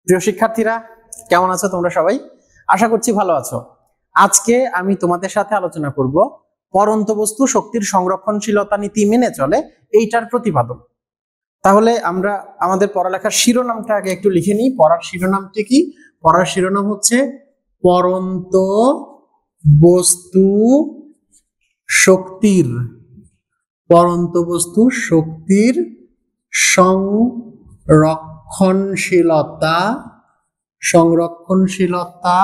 প্রিয় শিক্ষার্থীরা, কেমন আছো তোমরা সবাই? আশা করছি ভালো আছো। আজকে আমি তোমাদের সাথে আলোচনা করব পরন্ত বস্তু শক্তির সংরক্ষণশীলতা নীতি মেনে চলে এইটার প্রতিপাদন। তাহলে আমরা আমাদের পড়ালেখার শিরোনামটা আগে একটু লিখে নিই। পড়ার শিরোনামটি কি? পড়ার শিরোনাম হচ্ছে পরন্ত বস্তু শক্তির সংরক্ষণশীলতা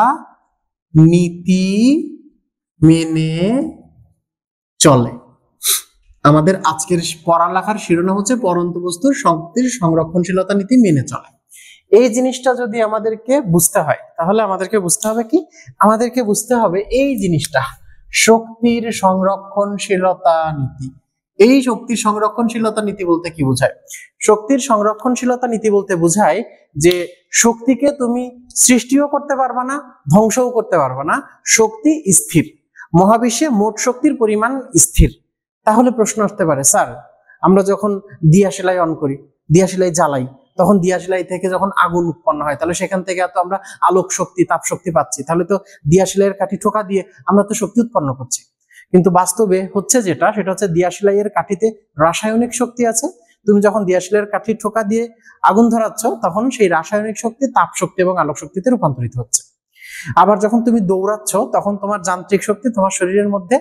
নীতি মেনে চলে। আমাদের আজকের পড়ালেখার শিরোনাম হচ্ছে পরন্ত বস্তুর শক্তির সংরক্ষণশীলতা নীতি মেনে চলে। এই জিনিসটা যদি আমাদেরকে বুঝতে হয়, তাহলে আমাদেরকে বুঝতে হবে কি? আমাদেরকে বুঝতে হবে এই জিনিসটা, শক্তির সংরক্ষণশীলতা নীতি। এই শক্তির সংরক্ষণশীলতা নীতি বলতে কি বোঝায়? শক্তির সংরক্ষণশীলতা নীতি বলতে বোঝায় যে শক্তিকে তুমি সৃষ্টিও করতে পারবা না, ধ্বংসও করতে পারবা না। শক্তি স্থির, মহাবিশ্বে মোট শক্তির পরিমাণ স্থির। তাহলে প্রশ্ন আসতে পারে, স্যার আমরা যখন দিয়াশিলাই অন করি, দিয়াশিলাই জ্বালাই, তখন দিয়াশিলাই থেকে যখন আগুন উৎপন্ন হয়, তাহলে সেখান থেকে তো আমরা আলোক শক্তি, তাপ শক্তি পাচ্ছি। তাহলে তো দিয়াশিলাইয়ের কাঠি ঠোকা দিয়ে আমরা তো শক্তি উৎপন্ন করছি। কিন্তু বাস্তবে হচ্ছে যেটা, সেটা হচ্ছে দিয়াশিলাইয়ের কাঠিতে রাসায়নিক শক্তি আছে। তুমি যখন দিয়াশিলাইয়ের কাঠি ঠোকা দিয়ে আগুন ধরাচ্ছ, তখন সেই রাসায়নিক শক্তি তাপ শক্তি এবং আলোক শক্তিতে রূপান্তরিত হচ্ছে। আবার যখন তুমি দৌড়াচ্ছ, তখন তোমার যান্ত্রিক শক্তি তোমার শরীরের মধ্যে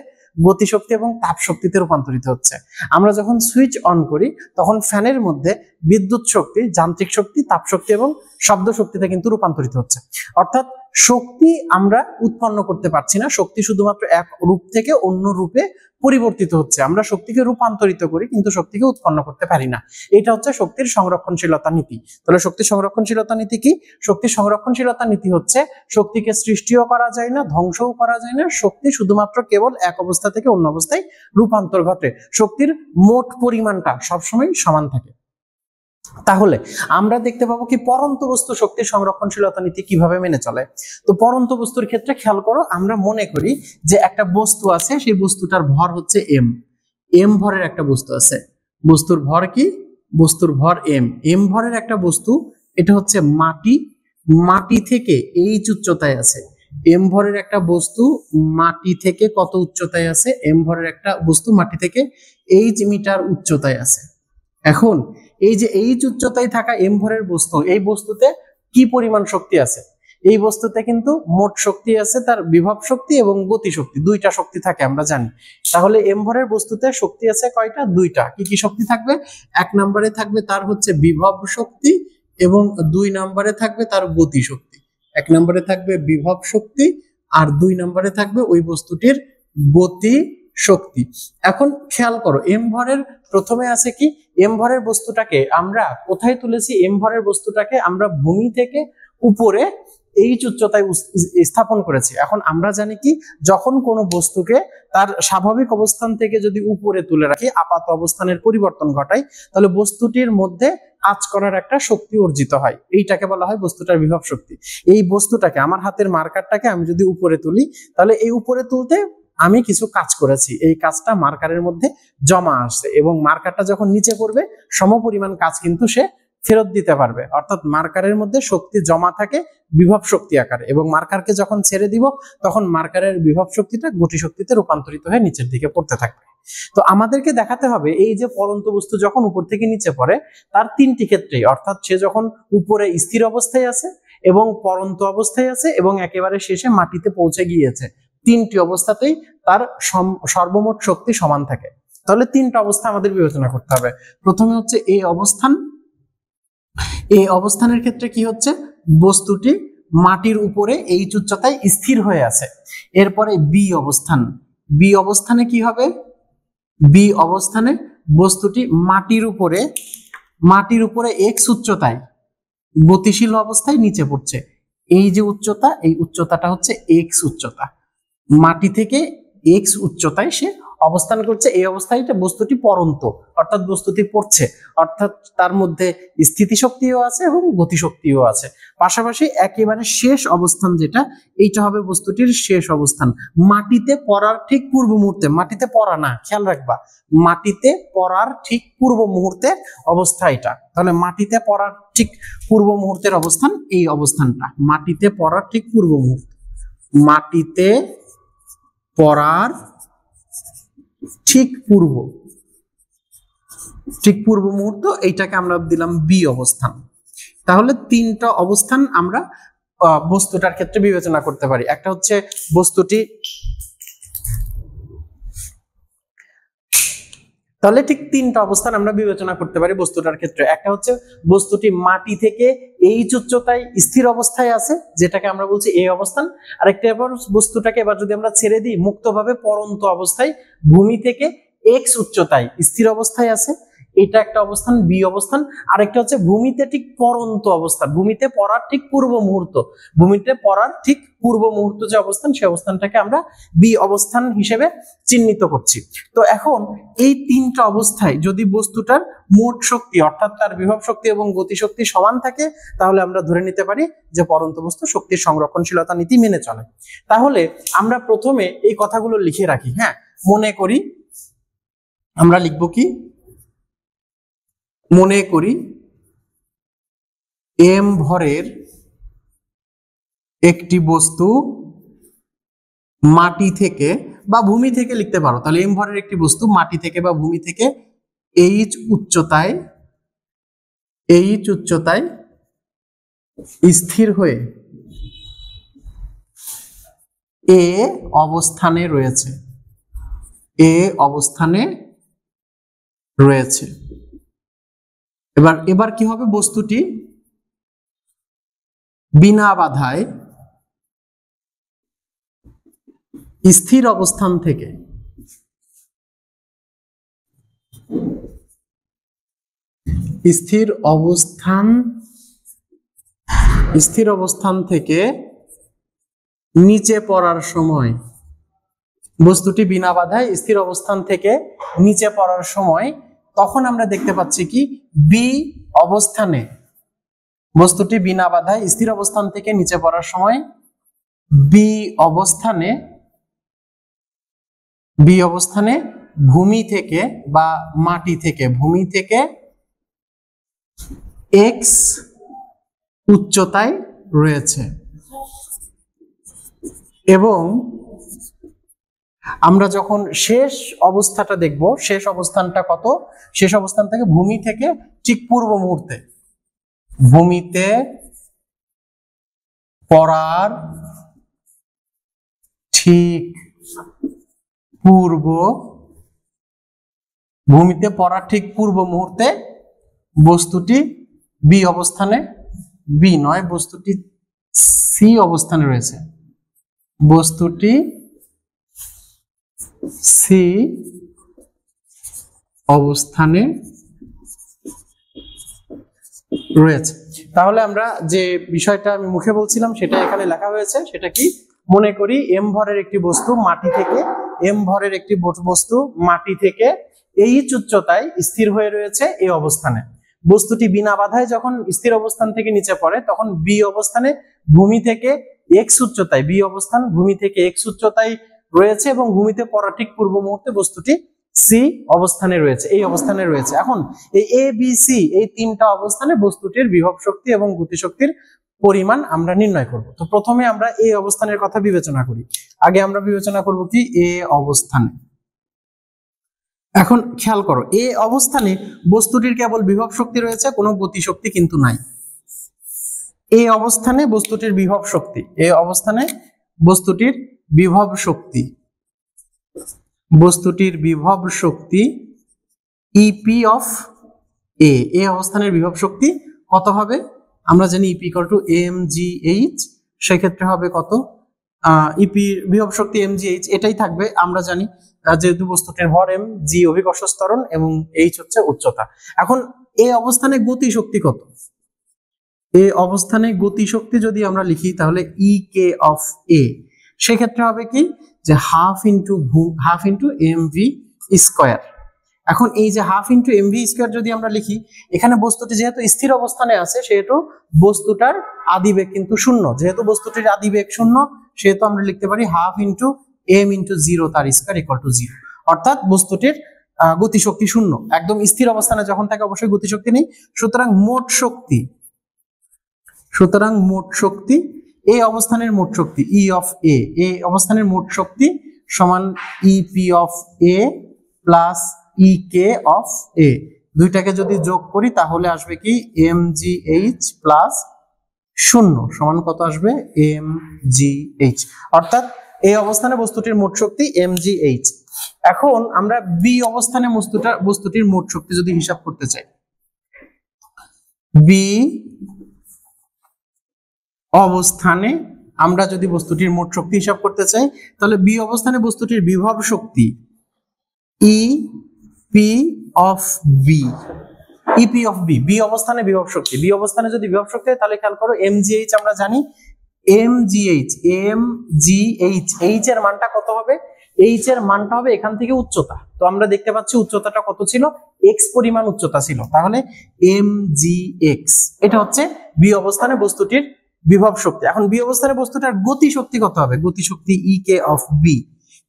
গতি শক্তি এবং তাপ শক্তিতে রূপান্তরিত হচ্ছে। আমরা যখন সুইচ অন করি, তখন ফ্যানের মধ্যে বিদ্যুৎ শক্তি, যান্ত্রিক শক্তি, তাপ শক্তি এবং শব্দ শক্তিতে কিন্তু রূপান্তরিত হচ্ছে। অর্থাৎ শক্তি আমরা উৎপন্ন করতে পারছি না, শক্তি শুধুমাত্র এক রূপ থেকে অন্য রূপে পরিবর্তিত হচ্ছে। আমরা শক্তিকে রূপান্তরিত করি, কিন্তু শক্তিকে উৎপন্ন করতে পারি না। এটা হচ্ছে শক্তির সংরক্ষণশীলতা নীতি। তাহলে শক্তির সংরক্ষণশীলতা নীতি কি? শক্তির সংরক্ষণশীলতা নীতি হচ্ছে শক্তিকে সৃষ্টিও করা যায় না, ধ্বংসও করা যায় না। শক্তি শুধুমাত্র কেবল এক অবস্থা থেকে অন্য অবস্থায় রূপান্তর ঘটে। শক্তির মোট পরিমাণটা সবসময় সমান থাকে। তাহলে আমরা দেখতে পাবো কি পরন্ত বস্তু শক্তির সংরক্ষণশীলতা নীতি কিভাবে মেনে চলে। তো পরন্ত বস্তুর ক্ষেত্রে খেয়াল করো, আমরা মনে করি যে একটা বস্তু আছে, সেই বস্তুটার ভর হচ্ছে এম ভরের একটা বস্তু আছে। বস্তুর ভর কি? বস্তুর ভর এম ভরের একটা বস্তু। এটা হচ্ছে মাটি থেকে এইচ উচ্চতায় আছে। এম ভরের একটা বস্তু মাটি থেকে কত উচ্চতায় আছে? এম ভরের একটা বস্তু মাটি থেকে এইচ মিটার উচ্চতায় আছে। এখন এই যে এইচ উচ্চতায় থাকা এম ভরের বস্তু, এই বস্তুতে কি পরিমাণ শক্তি আছে? এই বস্তুতে কিন্তু মোট শক্তি আছে, তার বিভব শক্তি এবং গতি শক্তি, দুইটা শক্তি থাকে আমরা জানি। তাহলে এম ভরের বস্তুতে শক্তি আছে কয়টা? দুইটা। কি কি শক্তি থাকবে? এক নম্বরে থাকবে তার হচ্ছে বিভব শক্তি এবং দুই নম্বরে থাকবে তার গতি শক্তি। এক নম্বরে থাকবে বিভব শক্তি আর দুই নম্বরে থাকবে ওই বস্তুটির গতি শক্তি। এখন খেয়াল করো, এম ভরের প্রথমে আছে কি? এম ভরের বস্তুটাকে আমরা কোথায় তুলেছি? এম ভরের বস্তুটাকে আমরা ভূমি থেকে উপরে এইচ উচ্চতায় স্থাপন করেছি। এখন আমরা জানি কি, যখন কোনো বস্তুকে তার স্বাভাবিক অবস্থান থেকে যদি উপরে তুলে রাখি, আপাত অবস্থানের পরিবর্তন ঘটাই, তাহলে বস্তুটির মধ্যে কাজ করার একটা শক্তি অর্জিত হয়। এইটাকে বলা হয় বস্তুটার বিভব শক্তি। এই বস্তুটাকে, আমার হাতের মার্কারটাকে আমি যদি উপরে তুলি, তাহলে এই উপরে তুলতে আমি কিছু কাজ করেছি, এই কাজটা মার্কারের মধ্যে জমা আসছে, এবং মার্কারটা যখন নিচে পড়বে সমপরিমাণ কাজ কিন্তু সে ফেরত দিতে পারবে। অর্থাৎ মার্কারের মধ্যে শক্তি জমা থাকে বিভব শক্তি আকারে, এবং মার্কারকে যখন ছেড়ে দিব, তখন মার্কারের বিভব শক্তিটা গতি শক্তিতে রূপান্তরিত হয়ে নিচের দিকে পড়তে থাকবে। তো আমাদেরকে দেখাতে হবে এই যে পরন্ত বস্তু যখন উপর থেকে নিচে পড়ে, তার তিনটি ক্ষেত্রেই, অর্থাৎ সে যখন উপরে স্থির অবস্থায় আছে এবং পরন্ত অবস্থায় আছে এবং একেবারে শেষে মাটিতে পৌঁছে গিয়েছে, তিনটি অবস্থাতেই তার সর্বমোট শক্তি সমান থাকে। তাহলে তিনটা অবস্থা আমাদের বিবেচনা করতে হবে। প্রথমে হচ্ছে এই অবস্থান। এই অবস্থানের ক্ষেত্রে কি হচ্ছে? বস্তুটি মাটির উপরে এইচ উচ্চতায় স্থির হয়ে আছে। এরপরে বি অবস্থান। বি অবস্থানে কি হবে? বি অবস্থানে বস্তুটি মাটির উপরে এক্স উচ্চতায় গতিশীল অবস্থায় নিচে পড়ছে। এই যে উচ্চতা, এই উচ্চতাটা হচ্ছে এক্স উচ্চতা। মাটি থেকে এক্স উচ্চতায় সে অবস্থান করছে এই অবস্থায় বস্তুটি পড়ন্ত, অর্থাৎ বস্তুটি পড়ছে, অর্থাৎ তার মধ্যে স্থিতিশক্তিও আছে এবং গতিশক্তিও আছে। পাশাপাশি একেবারে শেষ অবস্থান যেটা, এইটা হবে বস্তুটির শেষ অবস্থান, মাটিতে পড়ার ঠিক পূর্ব মুহূর্তে, মাটিতে পড়া না, খেয়াল রাখবা, মাটিতে পড়ার ঠিক পূর্ব মুহূর্তের অবস্থা এটা। তাহলে মাটিতে পড়ার ঠিক পূর্ব মুহূর্তের অবস্থান এই অবস্থানটা, মাটিতে পড়ার ঠিক পূর্ব মুহূর্ত, মাটিতে পড়ার ঠিক পূর্ব মুহূর্ত, এইটাকে আমরা দিলাম বি অবস্থান। তাহলে তিনটা অবস্থান আমরা বস্তুটার ক্ষেত্রে বিবেচনা করতে পারি। একটা হচ্ছে বস্তুটি, তাহলে ঠিক তিনটা অবস্থান আমরা বিবেচনা করতে পারি বস্তুটার ক্ষেত্রে। একটা হচ্ছে বস্তুটি মাটি থেকে এইচ উচ্চতায় স্থির অবস্থায় আছে, যেটাকে আমরা বলছি এ অবস্থান। আরেকটা এবার বস্তুটাকে এবার যদি আমরা ছেড়ে দিই, মুক্তভাবে পড়ন্ত অবস্থায় ভূমি থেকে এক্স উচ্চতায় স্থির অবস্থায় আছে, এটা একটা অবস্থান, বি অবস্থান। আরেকটা হচ্ছে ভূমিতে ঠিক পড়ন্ত অবস্থান, ভূমিতে পড়ার ঠিক পূর্ব মুহূর্ত, ভূমিতে পড়ার ঠিক পূর্ব মুহূর্ত যে অবস্থান, সেই অবস্থানটাকে আমরা বি অবস্থান হিসেবে চিহ্নিত করছি। তো এখন এই তিনটা অবস্থায় যদি বস্তুটার মোট শক্তি অর্থাৎ তার বিভব শক্তি এবং গতিশক্তি সমান থাকে, তাহলে আমরা ধরে নিতে পারি যে পড়ন্ত বস্তু শক্তির সংরক্ষণশীলতা নীতি মেনে চলে। তাহলে আমরা প্রথমে এই কথাগুলো লিখে রাখি। হ্যাঁ, মনে করি, আমরা লিখবো কি, মনে করি এম ভরের একটি বস্তু মাটি থেকে বা ভূমি থেকে লিখতে পারো, তাহলে এম ভরের একটি বস্তু মাটি থেকে বা ভূমি থেকে এইচ উচ্চতায় স্থির হয়ে এ অবস্থানে রয়েছে। এবার কি হবে, বস্তুটি বিনা বাধায় স্থির অবস্থান থেকে নিচে পড়ার সময়, বস্তুটি বিনা বাধায় স্থির অবস্থান থেকে নিচে পড়ার সময়, তখন আমরা দেখতে পাচ্ছি কি, বি অবস্থানে, বস্তুটি বিনা বাধায় স্থির অবস্থান থেকে নিচে পড়ার সময় বি অবস্থানে ভূমি থেকে বা মাটি থেকে, ভূমি থেকে এক্স উচ্চতায় রয়েছে। এবং আমরা যখন শেষ অবস্থাটা দেখব, শেষ অবস্থানটা কত, শেষ অবস্থান থেকে ভূমি থেকে ঠিক পূর্ব মুহূর্তে, ভূমিতে পড়ার ঠিক পূর্ব মুহূর্তে বস্তুটি বি অবস্থানে, বি নয়, বস্তুটি সি অবস্থানে রয়েছে, বস্তুটি সি অবস্থানে রয়েছে। তাহলে আমরা যে বিষয়টা আমি মুখে বলছিলাম সেটা এখানে লেখা হয়েছে। সেটা কি, মনে করি এম ভরের একটি বস্তু মাটি থেকে এইচ উচ্চতায় স্থির হয়ে রয়েছে এই অবস্থানে। বস্তুটি বিনা বাধায় যখন স্থির অবস্থান থেকে নিচে পড়ে, তখন বি অবস্থানে ভূমি থেকে এক্স উচ্চতায়, বি অবস্থান ভূমি থেকে এক্স উচ্চতায় রয়েছে এবং ভূমিতে পড়ার ঠিক পূর্ব মুহূর্তে বস্তুটি সি অবস্থানে রয়েছে, এই অবস্থানে রয়েছে। এখন এই এ বি সি এই তিনটা অবস্থানে বস্তুটির বিভব শক্তি এবং গতিশক্তির পরিমাণ আমরা নির্ণয় করব। তো প্রথমে আমরা এ অবস্থানের কথা বিবেচনা করি। আগে আমরা বিবেচনা করব কি, এ অবস্থানে। এখন খেয়াল করো, এ অবস্থানে বস্তুটির কেবল বিভব শক্তি রয়েছে, কোনো গতিশক্তি কিন্তু নাই। এই অবস্থানে বস্তুটির বিভব শক্তি, এই অবস্থানে বস্তুটির বিভব শক্তি ইপি অফ এ, এই অবস্থানের বিভব শক্তি কত হবে, আমরা জানি EP equal to M G H, সেক্ষেত্রে হবে কত, ইপি বিভব শক্তি এম জি এইচ, এটাই থাকবে। আমরা জানি যেহেতু বস্তুটির ভর এম, জি অভিকর্ষ ত্বরণ এবং এইচ হচ্ছে উচ্চতা। এখন এই অবস্থানে গতি শক্তি কত, এই অবস্থানে গতি শক্তি যদি আমরা লিখি তাহলে ই কে অফ এ, সেক্ষেত্রে হবে কি যে হাফ ইন্টু mv স্কয়ার। এখন এই যে হাফ ইন্টু mv স্কয়ার যদি আমরা লিখি, এখানে বস্তুটি যেহেতু স্থির অবস্থানে আছে সেহেতু বস্তুটার আদিবেগ কিন্তু শূন্য, যেহেতু বস্তুটির আদিবেগ শূন্য সেহেতু আমরা লিখতে পারি হাফ ইন্টু m ইন্টু 0 তার স্কয়ার ইকুয়াল টু 0। অর্থাৎ বস্তুটির গতিশক্তি শূন্য, একদম স্থির অবস্থানে যখন থাকে অবশ্যই গতিশক্তি নেই। সুতরাং মোট শক্তি এই অবস্থানের মোট শক্তি E অফ A, এই অবস্থানের মোট শক্তি সমান EP of A plus EK of A, দুইটাকে যদি যোগ করি তাহলে আসবে কি mgh প্লাস 0 সমান কত আসবে mgh। অর্থাৎ এই অবস্থানে বস্তুটির মোট শক্তি mgh। এখন আমরা বি অবস্থানে বস্তুটির মোট শক্তি যদি হিসাব করতে চাই, বি অবস্থানে আমরা যদি বস্তুটির মোট শক্তি হিসাব করতে চাই তাহলে বি অবস্থানে বস্তুটির বিভব শক্তি EP of B, EP of B, B অবস্থানে বিভব শক্তি, বি অবস্থানে যদি বিভব শক্তি হয় তাহলে খেয়াল করো mgh আমরা জানি mgh h এর মানটা কত হবে, h এর মানটা হবে এখান থেকে উচ্চতা, তো আমরা দেখতে পাচ্ছি উচ্চতাটা কত ছিল, x পরিমাণ উচ্চতা ছিল, তাহলে mgx এটা হচ্ছে বি অবস্থানে বস্তুটির বিভব শক্তি। এখন বি অবস্থানে বস্তুটার গতি শক্তি কত হবে, গতি শক্তি EK অফ বি,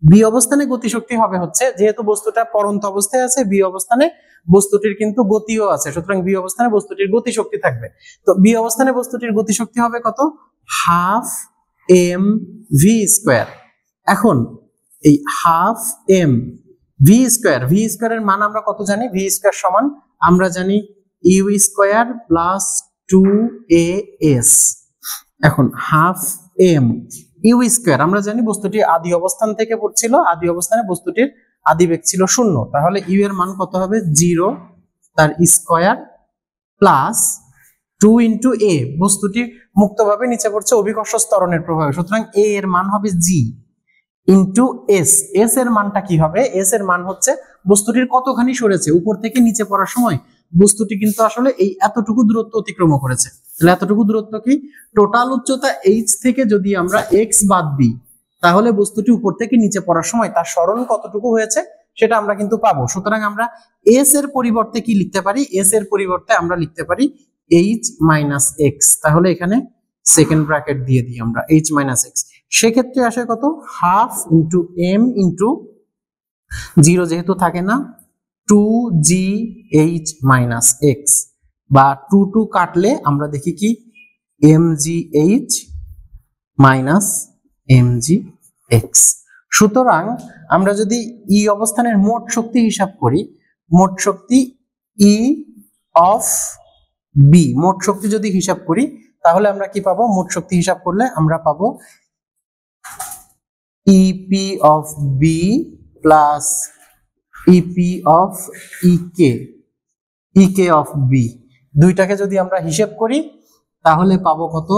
বি অবস্থানে গতি শক্তি হবে হচ্ছে, যেহেতু বস্তুটা পরন্ত অবস্থায় আছে বি অবস্থানে বস্তুটির কিন্তু গতিও আছে, সুতরাং বি অবস্থানে বস্তুটির গতি শক্তি থাকবে, তো বি অবস্থানে বস্তুটির গতি শক্তি হবে কত, হাফ mv স্কয়ার। এখন এই হাফ mv স্কয়ারের মান আমরা কত জানি, ভি স্কয়ার সমান আমরা জানি ইউ স্কয়ার প্লাস 2as। এখন হাফ m ইউ স্কয়ার আমরা জানি বস্তুটি আদি অবস্থান থেকে পড়ছিল, আদি অবস্থানে বস্তুটির আদিবেগ ছিল 0, তাহলে ইউ এর মান কত হবে 0 তার স্কয়ার প্লাস 2 ইন্টু a, বস্তুটি মুক্তভাবে নিচে পড়ছে অভিকর্ষ ত্বরণের প্রভাবে, সুতরাং a এর মান হবে g ইন্টু s। s এর মানটা কি হবে, s এর মান হচ্ছে বস্তুটির কতখানি সরেছে, উপর থেকে নিচে পড়ার সময় বস্তুটি কিন্তু আসলে এই এতটুকু দূরত্ব অতিক্রম করেছে, তাহলে এতটুকু দূরত্ব কি, টোটাল উচ্চতা h থেকে যদি আমরা x বাদ দিই তাহলে বস্তুটি উপর থেকে নিচে পড়ার সময় তার সরণ কতটুকু হয়েছে সেটা আমরা কিন্তু পাবো। সুতরাং আমরা s এর পরিবর্তে কি লিখতে পারি, s এর পরিবর্তে আমরা লিখতে পারি h মাইনাস x, তাহলে এখানে সেকেন্ড ব্র্যাকেট দিয়ে দিই আমরা h মাইনাস x, সেক্ষেত্রে আসে কত, হাফ ইন্টু m ইন্টু 0 যেহেতু থাকে না 2gh মাইনাস x, বা 2 কাটলে আমরা দেখি কি mgh মাইনাস mgx। সুতরাং আমরা যদি ই অবস্থানের মোট শক্তি হিসাব করি, মোট শক্তি ই অফ বি, মোট শক্তি যদি হিসাব করি তাহলে আমরা কি পাবো, মোট শক্তি হিসাব করলে আমরা পাবো EP of B plus EP of EK of B, দুইটাকে যদি আমরা হিসাব করি তাহলে পাবো কত,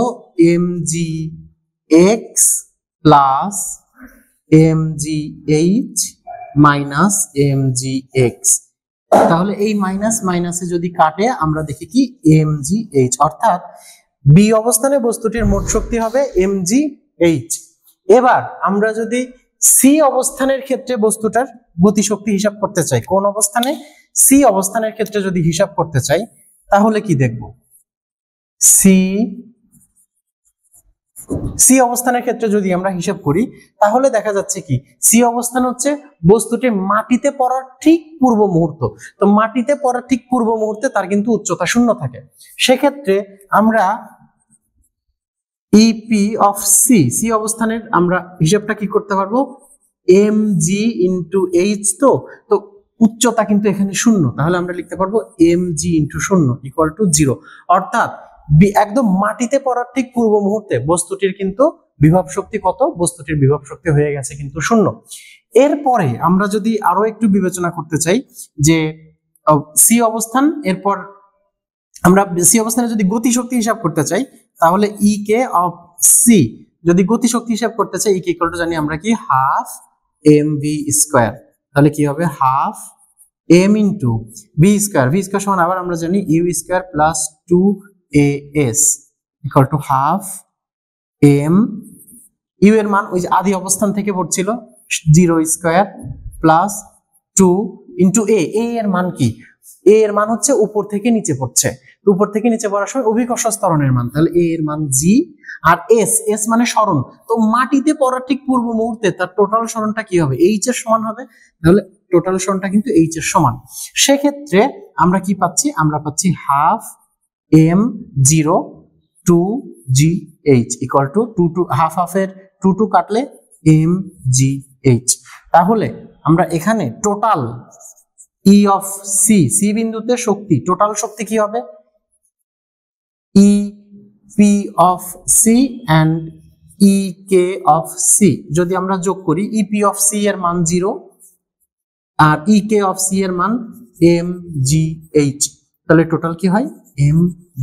mgx plus mgh minus mgx, তাহলে এই মাইনাস মাইনাসে যদি কাটে আমরা দেখি কি mgh, অর্থাৎ বি অবস্থানে বস্তুটির মোট শক্তি হবে mgh। এবার আমরা যদি সি অবস্থানের ক্ষেত্রে বস্তুটার গতিশক্তি হিসাব করতে চাই, কোন অবস্থানে, সি অবস্থানের ক্ষেত্রে যদি হিসাব করতে চাই তাহলে কি দেখব, সি অবস্থানের ক্ষেত্রে যদি আমরা হিসাব করি তাহলে দেখা যাচ্ছে কি, সি অবস্থান হচ্ছে বস্তুটি মাটিতে পড়ার ঠিক পূর্ব মুহূর্ত, তো মাটিতে পড়ার ঠিক পূর্ব মুহূর্তে তার কিন্তু উচ্চতা 0 থাকে, সেক্ষেত্রে আমরা EP অফ সি অবস্থানের আমরা হিসাবটা কি করতে পারবো, mg ইন্টু h, তো উচ্চতা কিন্তু এখানে 0, তাহলে আমরা লিখতে পারবো mg ইন্টু 0 ইকুয়াল টু 0, অর্থাৎ একদম মাটিতে পড়ার ঠিক পূর্ব মুহূর্তে বস্তুটির কিন্তু বিভব শক্তি কত, বস্তুটির বিভব শক্তি হয়ে গেছে কিন্তু 0। এরপরে আমরা যদি আরো একটু বিবেচনা করতে চাই যে সি অবস্থান, এরপর আমরা সি অবস্থানে যদি গতি শক্তি হিসাব করতে চাই তাহলে EK অফ সি, যদি গতি শক্তি হিসাব করতে চাই EK ইকুয়াল টু জানি আমরা কি হাফ mv স্কয়ার, তাহলে কি হবে half m into v square, v square সমান আবার আমরা জানি u square plus 2as equal to half m u এর মান ওই যে আদি অবস্থান থেকে পড়ছিল 0 স্কয়ার প্লাস 2 ইন্টু এ এর মান কি, এ এর মান হচ্ছে উপর থেকে নিচে পড়ছে, উপর থেকে নিচে পড়ার সময় অভিকর্ষ ত্বরণের মান, তাহলে এ এর মান জি, আর এস মানে সরণ, তো মাটিতে পড়ার ঠিক পূর্ব মুহূর্তে তার টোটাল সরণটা কি হবে, এইচ এর সমান হবে, তাহলে টোটাল সরণটা কিন্তু এইচ এর সমান। সেক্ষেত্রে আমরা কি পাচ্ছি, আমরা পাচ্ছি half M 0 2 G H equal to 2 half হাফের 2 কাটলে এম জি এইচ। তাহলে আমরা এখানে total E of C, C বিন্দুতে শক্তি, টোটাল শক্তি কি হবে, E P of C and E K of C যদি আমরা যোগ করি, ই পি অফ সি এর মান 0 আর ই কে অফ সি এর মান এম জি এইচ, তাহলে টোটাল কি হয় এম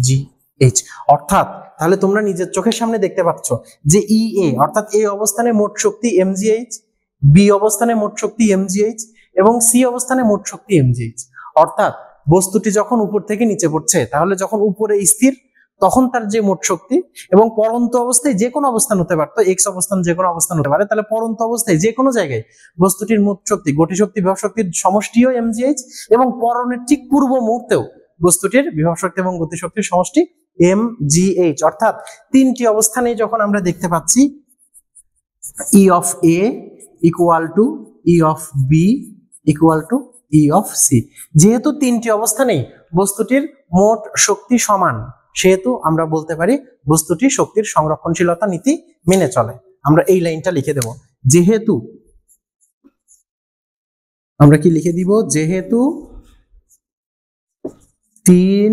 জি এইচ। অর্থাৎ তাহলে তোমরা নিজের চোখের সামনে দেখতে পাচ্ছ যে ই এ অর্থাৎ এ অবস্থানে মোট শক্তি এম জি এইচ, বি অবস্থানে মোট শক্তি এম জি এইচ এবং সি অবস্থানে মোট শক্তি এম জি এইচ। অর্থাৎ বস্তুটি যখন উপর থেকে নিচে পড়ছে, তাহলে যখন উপরে স্থির তখন তার যে মোট শক্তি, এবং পরন্ত অবস্থায় যে কোনো অবস্থান হতে পারতো, এক্স অবস্থান যে কোনো অবস্থান হতে পারে, তাহলে পরন্ত অবস্থায় যে কোনো জায়গায় বস্তুটির মোট শক্তি, গতি শক্তি, বিভব শক্তির সমষ্টিও এমজিএইচ, এবং পরনের ঠিক পূর্ব মুহূর্তেও বস্তুটির বিভব শক্তি এবং গতি শক্তির সমষ্টি এমজিএইচ। অর্থাৎ তিনটি অবস্থানে যখন আমরা দেখতে পাচ্ছি E of A equal to E of B equal to E of C, যেহেতু তিনটি অবস্থানেই বস্তুটির মোট শক্তি সমান, সেহেতু আমরা বলতে পারি বস্তুটি শক্তির সংরক্ষণশীলতা নীতি মেনে চলে। আমরা এই লাইনটা লিখে দেব, যেহেতু আমরা কি লিখে দিব, যেহেতু তিন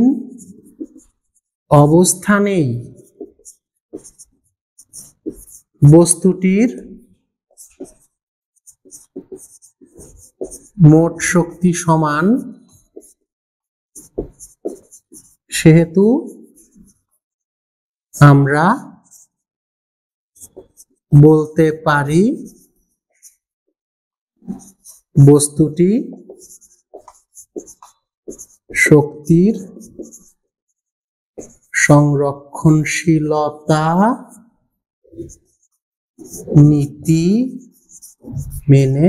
অবস্থানেই বস্তুটির মোট শক্তি সমান, সেহেতু আমরা বলতে পারি বস্তুটি শক্তির সংরক্ষণশীলতা নীতি মেনে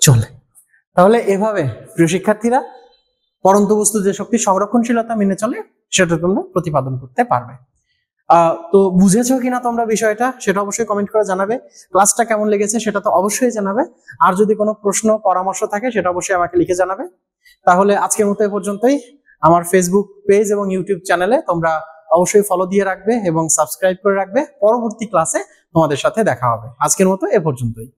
চলে। তাহলে এভাবে প্রিয় শিক্ষার্থীরা পরন্ত বস্তু যে শক্তি সংরক্ষণশীলতা মেনে চলে সেটা তোমরা প্রতিপাদন করতে পারবে। তো বুঝেছো কিনা তোমরা বিষয়টা, সেটা অবশ্যই কমেন্ট করে জানাবে। ক্লাসটা কেমন লেগেছে সেটা তো অবশ্যই জানাবে, আর যদি কোনো প্রশ্ন পরামর্শ থাকে সেটা অবশ্যই আমাকে লিখে জানাবে। তাহলে আজকের মতো এ পর্যন্তই। আমার ফেসবুক পেজ এবং ইউটিউব চ্যানেলে তোমরা অবশ্যই ফলো দিয়ে রাখবে এবং সাবস্ক্রাইব করে রাখবে। পরবর্তী ক্লাসে তোমাদের সাথে দেখা হবে। আজকের মতো এ পর্যন্তই।